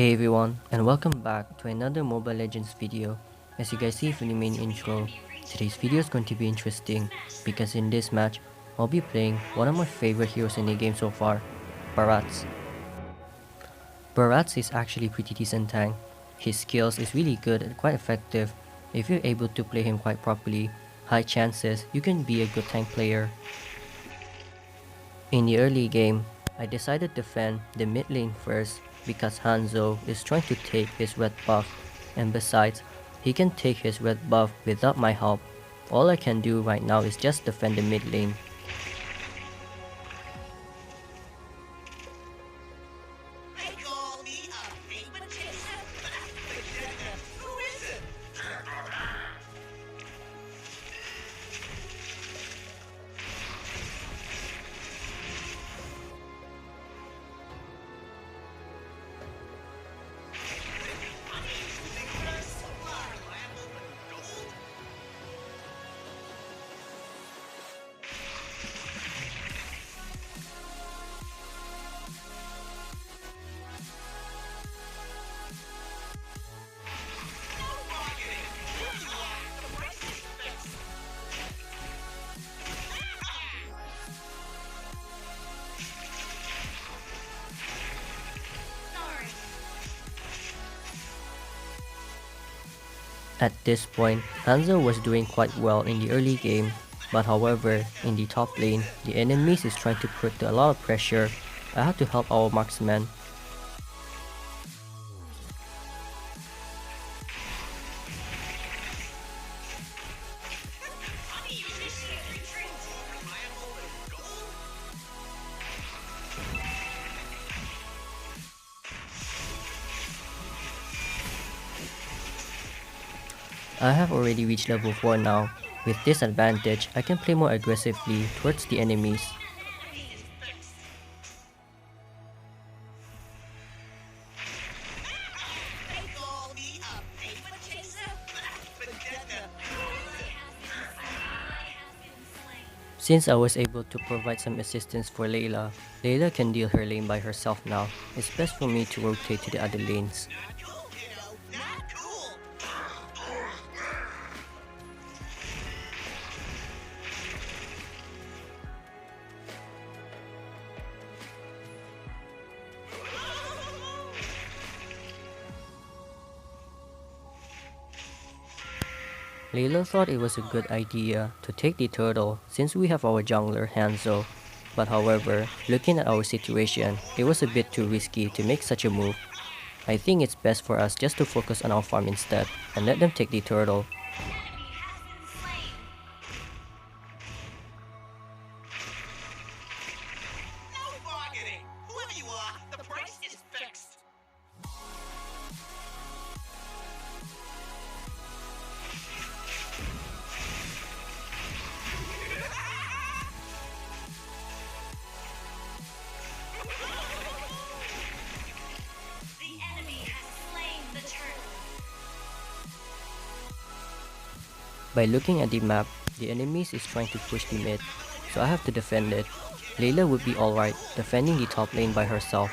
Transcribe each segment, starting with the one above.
Hey everyone, and welcome back to another Mobile Legends video. As you guys see from the main intro, today's video is going to be interesting because in this match, I'll be playing one of my favorite heroes in the game so far, Barats. Barats is actually pretty decent tank. His skills is really good and quite effective. If you're able to play him quite properly, high chances you can be a good tank player. In the early game, I decided to defend the mid lane first because Hanzo is trying to take his red buff, and besides, he can take his red buff without my help. All I can do right now is just defend the mid lane. At this point, Hanzo was doing quite well in the early game, but however, in the top lane, the enemies is trying to put a lot of pressure. I had to help our marksman. I have already reached level 4 now. With this advantage, I can play more aggressively towards the enemies. Since I was able to provide some assistance for Layla can deal her lane by herself now. It's best for me to rotate to the other lanes. Layla thought it was a good idea to take the turtle since we have our jungler Hanzo, but however, looking at our situation, it was a bit too risky to make such a move. I think it's best for us just to focus on our farm instead and let them take the turtle. By looking at the map, the enemies is trying to push the mid, so I have to defend it. Layla would be alright defending the top lane by herself.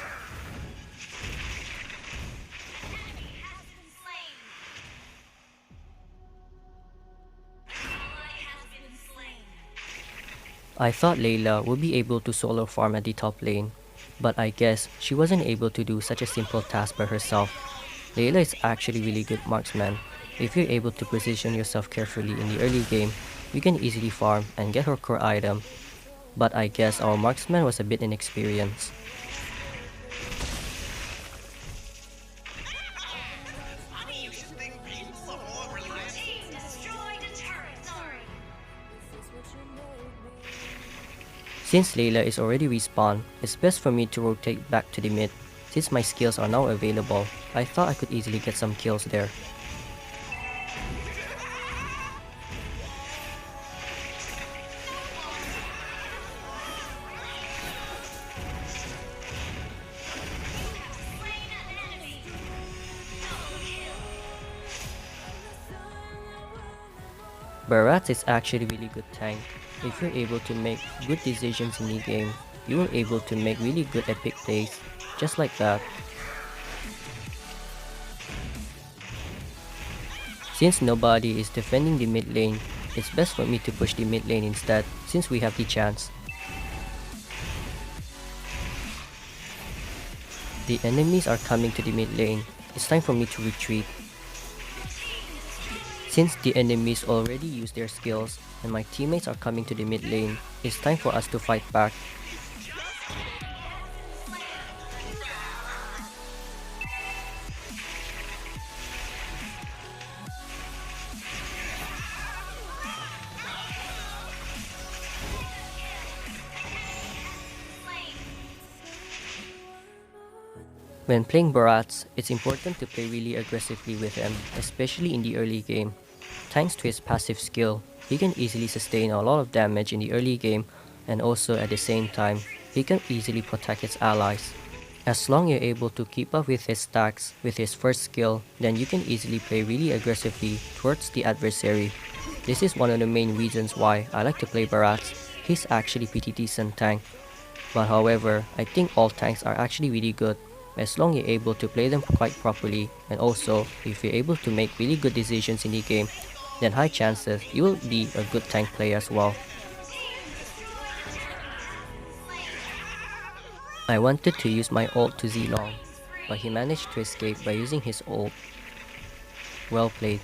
I thought Layla would be able to solo farm at the top lane, but I guess she wasn't able to do such a simple task by herself. Layla is actually really good marksman. If you're able to position yourself carefully in the early game, you can easily farm and get her core item. But I guess our marksman was a bit inexperienced. Since Layla is already respawned, it's best for me to rotate back to the mid. Since my skills are now available, I thought I could easily get some kills there. Barats is actually really good tank. If you're able to make good decisions in the game, you are able to make really good epic plays, just like that. Since nobody is defending the mid lane, it's best for me to push the mid lane instead since we have the chance. The enemies are coming to the mid lane. It's time for me to retreat. Since the enemies already used their skills and my teammates are coming to the mid lane, it's time for us to fight back. When playing Barats, it's important to play really aggressively with him, especially in the early game. Thanks to his passive skill, he can easily sustain a lot of damage in the early game, and also at the same time, he can easily protect his allies. As long you're able to keep up with his stacks with his first skill, then you can easily play really aggressively towards the adversary. This is one of the main reasons why I like to play Barats. He's actually pretty decent tank. But however, I think all tanks are actually really good, as long you're able to play them quite properly, and also if you're able to make really good decisions in the game, then high chances you will be a good tank player as well. I wanted to use my ult to Zilong, but he managed to escape by using his ult. Well played.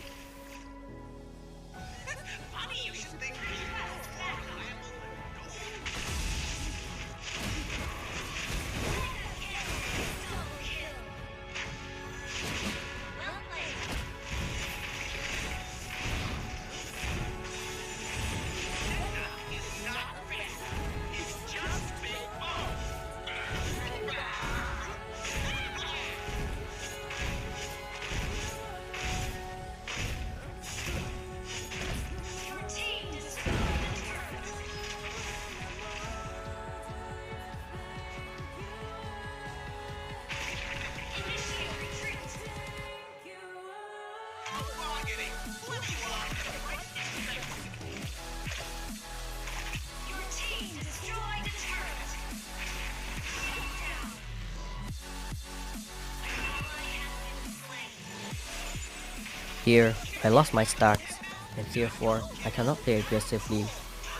Here, I lost my stacks, and therefore I cannot play aggressively.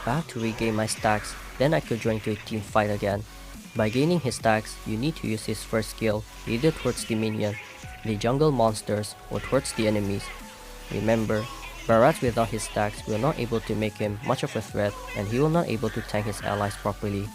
I have to regain my stacks, then I could join to a team fight again. By gaining his stacks, you need to use his first skill either towards the minion, the jungle monsters, or towards the enemies. Remember, Barats without his stacks will not able to make him much of a threat, and he will not able to tank his allies properly.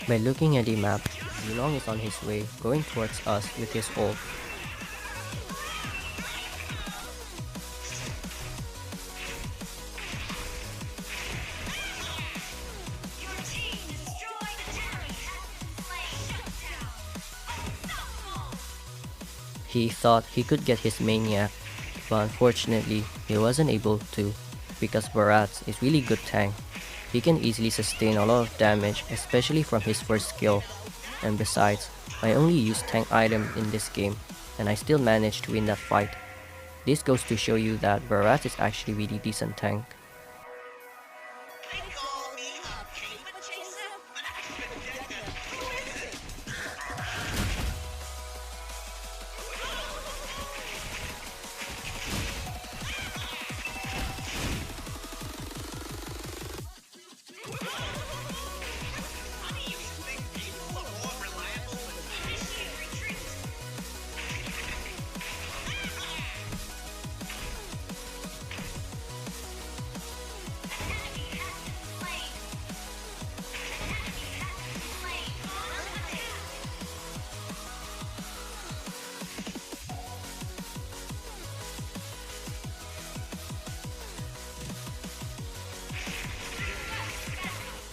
By looking at the map, Zilong is on his way, going towards us with his ult. He thought he could get his maniac, but unfortunately, he wasn't able to, because Barats is really good tank. He can easily sustain a lot of damage, especially from his first skill. And besides, I only use tank item in this game, and I still managed to win that fight. This goes to show you that Barats is actually really decent tank.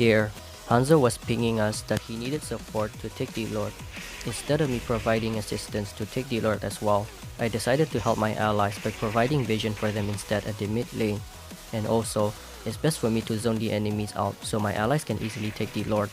Here, Hanzo was pinging us that he needed support to take the Lord. Instead of me providing assistance to take the Lord as well, I decided to help my allies by providing vision for them instead at the mid lane. And also, it's best for me to zone the enemies out so my allies can easily take the Lord.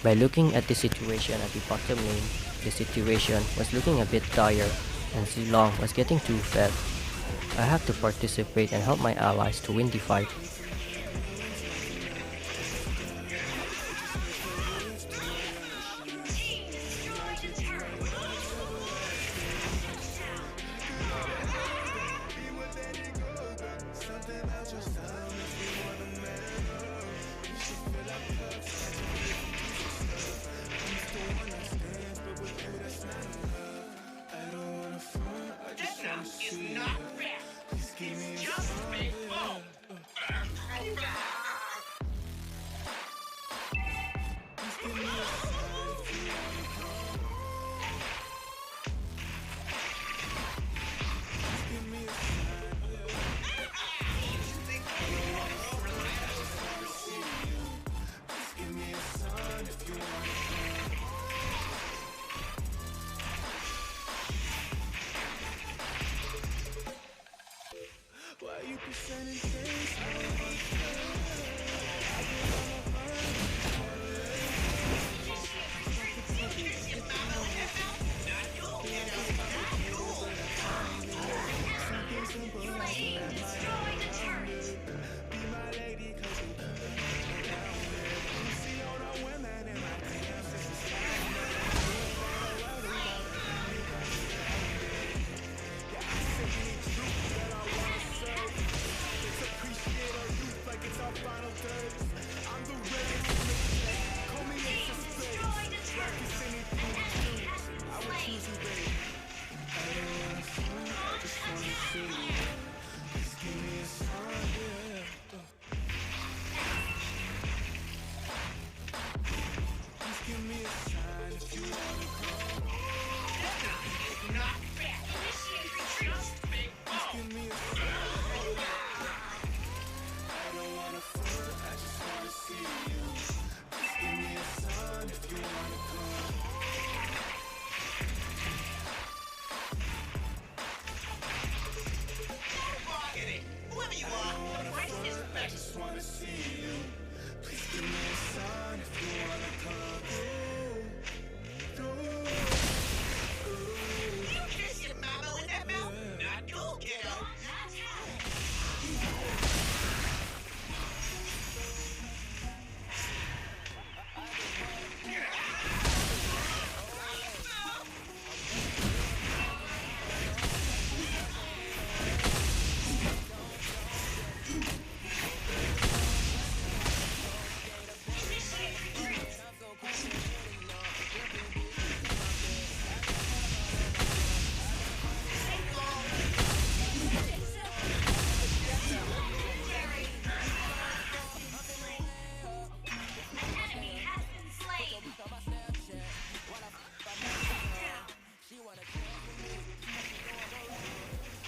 By looking at the situation at the bottom lane, the situation was looking a bit dire and Zilong was getting too fed. I have to participate and help my allies to win the fight.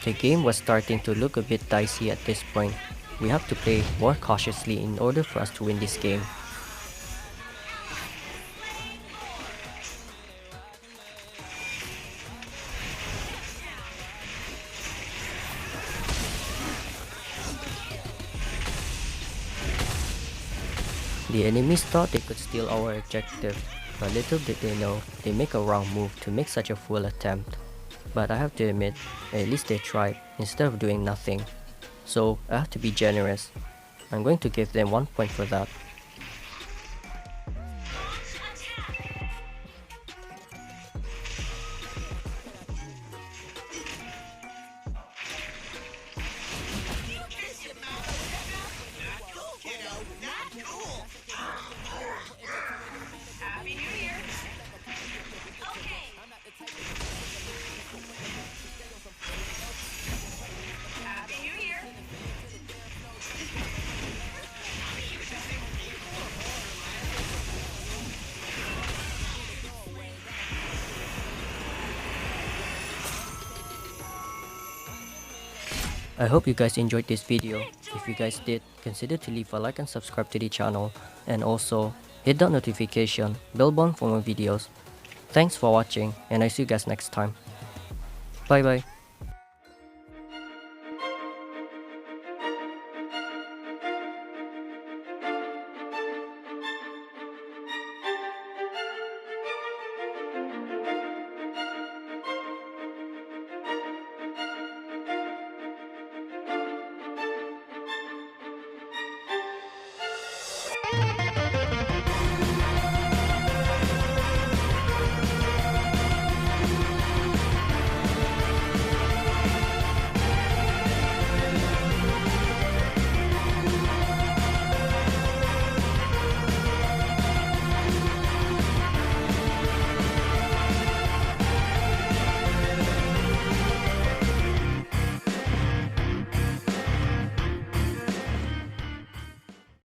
The game was starting to look a bit dicey at this point. We have to play more cautiously in order for us to win this game. The enemies thought they could steal our objective, but little did they know they make a wrong move to make such a fool attempt. But I have to admit, at least they tried instead of doing nothing. So I have to be generous. I'm going to give them 1 point for that. I hope you guys enjoyed this video. If you guys did, consider to leave a like and subscribe to the channel, and also hit that notification bell button for more videos. Thanks for watching, and I see you guys next time. Bye bye.